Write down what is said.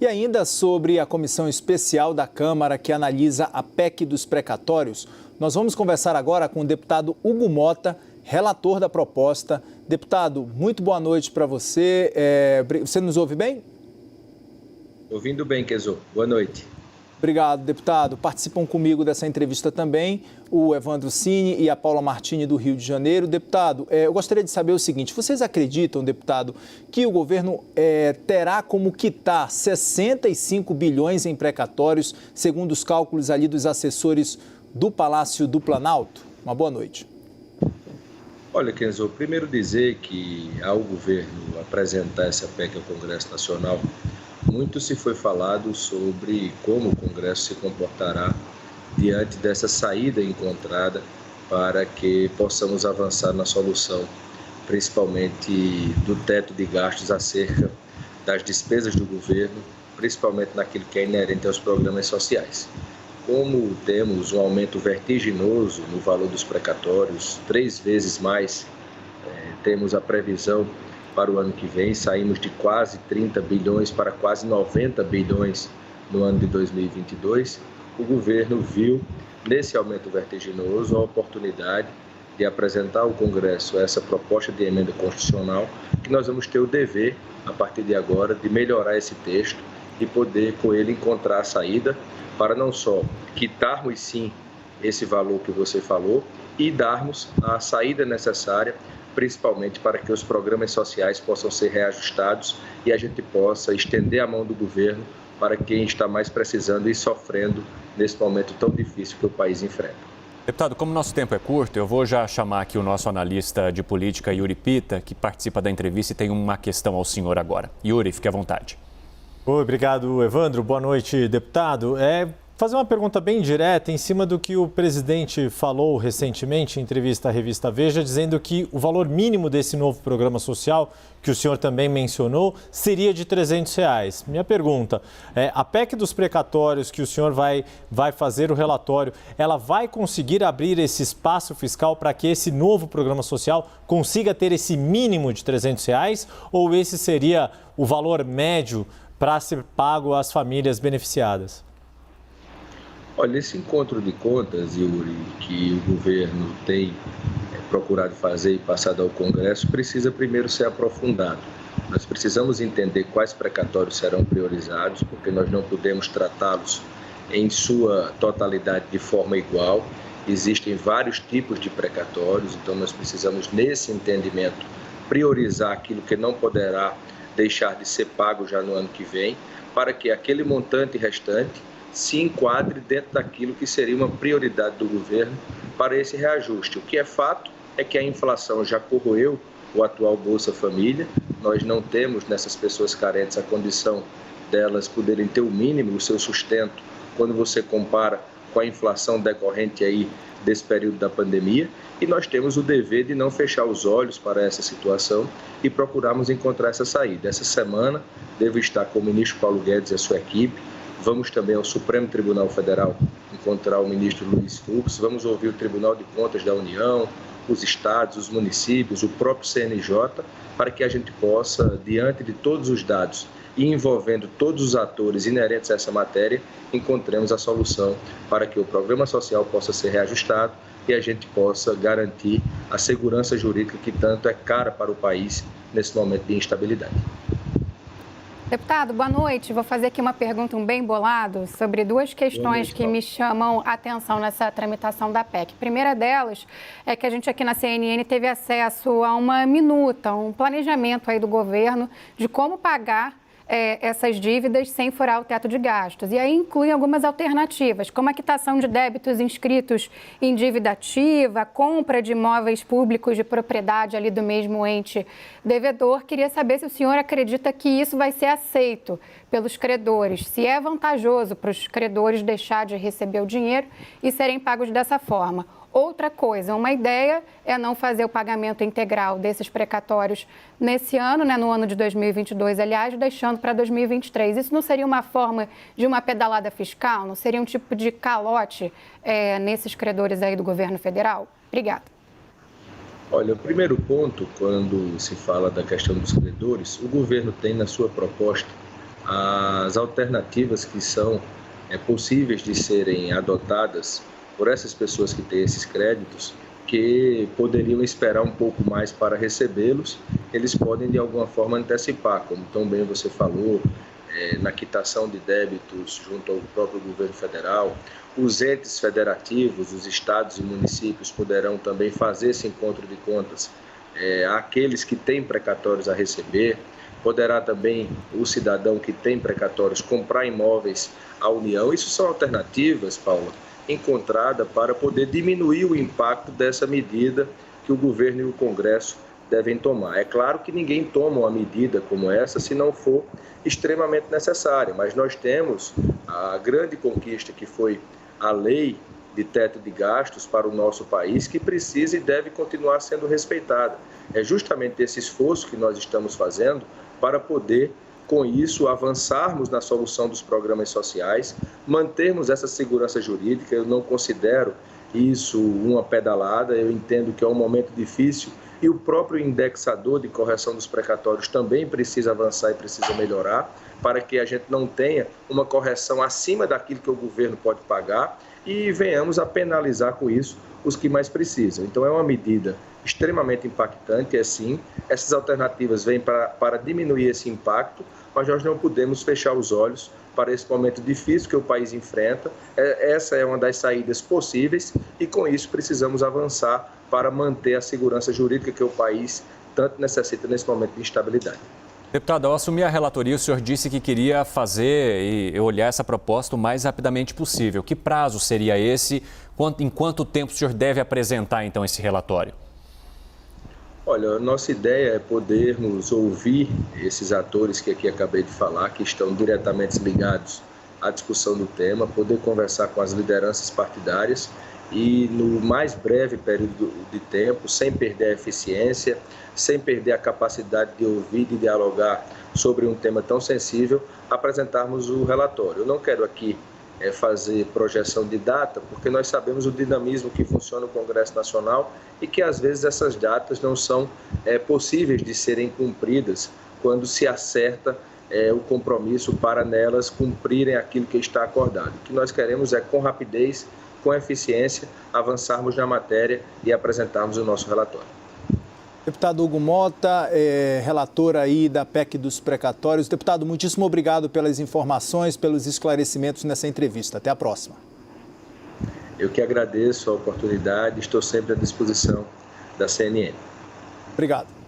E ainda sobre a comissão especial da Câmara que analisa a PEC dos precatórios, nós vamos conversar agora com o deputado Hugo Mota, relator da proposta. Deputado, muito boa noite para você. Você nos ouve bem? Ouvindo bem, Kezo. Boa noite. Obrigado, deputado. Participam comigo dessa entrevista também o Evandro Cini e a Paula Martini, do Rio de Janeiro. Deputado, eu gostaria de saber o seguinte: vocês acreditam, deputado, que o governo terá como quitar 65 bilhões em precatórios, segundo os cálculos ali dos assessores do Palácio do Planalto? Uma boa noite. Olha, Kenzo, primeiro dizer que ao governo apresentar essa PEC ao Congresso Nacional, muito se foi falado sobre como o Congresso se comportará diante dessa saída encontrada para que possamos avançar na solução, principalmente do teto de gastos acerca das despesas do governo, principalmente naquilo que é inerente aos programas sociais. Como temos um aumento vertiginoso no valor dos precatórios, 3 vezes mais, temos a previsão para o ano que vem, saímos de quase 30 bilhões para quase 90 bilhões no ano de 2022, o governo viu nesse aumento vertiginoso a oportunidade de apresentar ao Congresso essa proposta de emenda constitucional, que nós vamos ter o dever, a partir de agora, de melhorar esse texto e poder com ele encontrar a saída para não só quitarmos sim esse valor que você falou e darmos a saída necessária, principalmente para que os programas sociais possam ser reajustados e a gente possa estender a mão do governo para quem está mais precisando e sofrendo nesse momento tão difícil que o país enfrenta. Deputado, como nosso tempo é curto, eu vou já chamar aqui o nosso analista de política, Yuri Pita, que participa da entrevista e tem uma questão ao senhor agora. Yuri, fique à vontade. Oi, obrigado, Evandro. Boa noite, deputado. Fazer uma pergunta bem direta em cima do que o presidente falou recentemente em entrevista à revista Veja, dizendo que o valor mínimo desse novo programa social, que o senhor também mencionou, seria de R$300. Minha pergunta, a PEC dos precatórios que o senhor vai fazer o relatório, ela vai conseguir abrir esse espaço fiscal para que esse novo programa social consiga ter esse mínimo de R$300? Ou esse seria o valor médio para ser pago às famílias beneficiadas? Olha, esse encontro de contas, Yuri, que o governo tem procurado fazer e passado ao Congresso, precisa primeiro ser aprofundado. Nós precisamos entender quais precatórios serão priorizados, porque nós não podemos tratá-los em sua totalidade de forma igual. Existem vários tipos de precatórios, então nós precisamos, nesse entendimento, priorizar aquilo que não poderá deixar de ser pago já no ano que vem, para que aquele montante restante se enquadre dentro daquilo que seria uma prioridade do governo para esse reajuste. O que é fato é que a inflação já corroeu o atual Bolsa Família. Nós não temos nessas pessoas carentes a condição delas poderem ter o mínimo, o seu sustento, quando você compara com a inflação decorrente aí desse período da pandemia. E nós temos o dever de não fechar os olhos para essa situação e procurarmos encontrar essa saída. Essa semana devo estar com o ministro Paulo Guedes e a sua equipe. Vamos também ao Supremo Tribunal Federal encontrar o ministro Luiz Fux, vamos ouvir o Tribunal de Contas da União, os estados, os municípios, o próprio CNJ, para que a gente possa, diante de todos os dados e envolvendo todos os atores inerentes a essa matéria, encontremos a solução para que o programa social possa ser reajustado e a gente possa garantir a segurança jurídica que tanto é cara para o país nesse momento de instabilidade. Deputado, boa noite. Vou fazer aqui uma pergunta bem bolado sobre duas questões que me chamam a atenção nessa tramitação da PEC. A primeira delas é que a gente aqui na CNN teve acesso a uma minuta, um planejamento aí do governo de como pagar essas dívidas sem furar o teto de gastos. E aí inclui algumas alternativas, como a quitação de débitos inscritos em dívida ativa, compra de imóveis públicos de propriedade ali do mesmo ente devedor. Queria saber se o senhor acredita que isso vai ser aceito pelos credores, se é vantajoso para os credores deixar de receber o dinheiro e serem pagos dessa forma. Outra coisa, uma ideia é não fazer o pagamento integral desses precatórios nesse ano, no ano de 2022, aliás, deixando para 2023. Isso não seria uma forma de uma pedalada fiscal? Não seria um tipo de calote nesses credores aí do governo federal? Obrigada. Olha, o primeiro ponto, quando se fala da questão dos credores, o governo tem na sua proposta as alternativas que são possíveis de serem adotadas por essas pessoas que têm esses créditos, que poderiam esperar um pouco mais para recebê-los, eles podem de alguma forma antecipar, como tão bem você falou, na quitação de débitos junto ao próprio governo federal. Os entes federativos, os estados e municípios poderão também fazer esse encontro de contas àqueles que têm precatórios a receber. Poderá também o cidadão que tem precatórios comprar imóveis à União. Isso são alternativas, Paula, encontradas para poder diminuir o impacto dessa medida que o governo e o Congresso devem tomar. É claro que ninguém toma uma medida como essa se não for extremamente necessária, mas nós temos a grande conquista que foi a lei de teto de gastos para o nosso país, que precisa e deve continuar sendo respeitada. É justamente esse esforço que nós estamos fazendo para poder, com isso, avançarmos na solução dos programas sociais, mantermos essa segurança jurídica. Eu não considero isso uma pedalada, eu entendo que é um momento difícil e o próprio indexador de correção dos precatórios também precisa avançar e precisa melhorar para que a gente não tenha uma correção acima daquilo que o governo pode pagar e venhamos a penalizar com isso os que mais precisam. Então é uma medida extremamente impactante, é sim. Essas alternativas vêm para diminuir esse impacto, mas nós não podemos fechar os olhos para esse momento difícil que o país enfrenta. Essa é uma das saídas possíveis e com isso precisamos avançar para manter a segurança jurídica que o país tanto necessita nesse momento de instabilidade. Deputado, ao assumir a relatoria, o senhor disse que queria fazer e olhar essa proposta o mais rapidamente possível. Que prazo seria esse? Em quanto tempo o senhor deve apresentar, então, esse relatório? Olha, nossa ideia é podermos ouvir esses atores que aqui acabei de falar, que estão diretamente ligados à discussão do tema, poder conversar com as lideranças partidárias e no mais breve período de tempo, sem perder a eficiência, sem perder a capacidade de ouvir, de dialogar sobre um tema tão sensível, apresentarmos o relatório. Eu não quero aqui fazer projeção de data, porque nós sabemos o dinamismo que funciona no Congresso Nacional e que às vezes essas datas não são possíveis de serem cumpridas quando se acerta o compromisso para nelas cumprirem aquilo que está acordado. O que nós queremos é, com rapidez, com eficiência, avançarmos na matéria e apresentarmos o nosso relatório. Deputado Hugo Mota, relator aí da PEC dos precatórios. Deputado, muitíssimo obrigado pelas informações, pelos esclarecimentos nessa entrevista. Até a próxima. Eu que agradeço a oportunidade, estou sempre à disposição da CNN. Obrigado.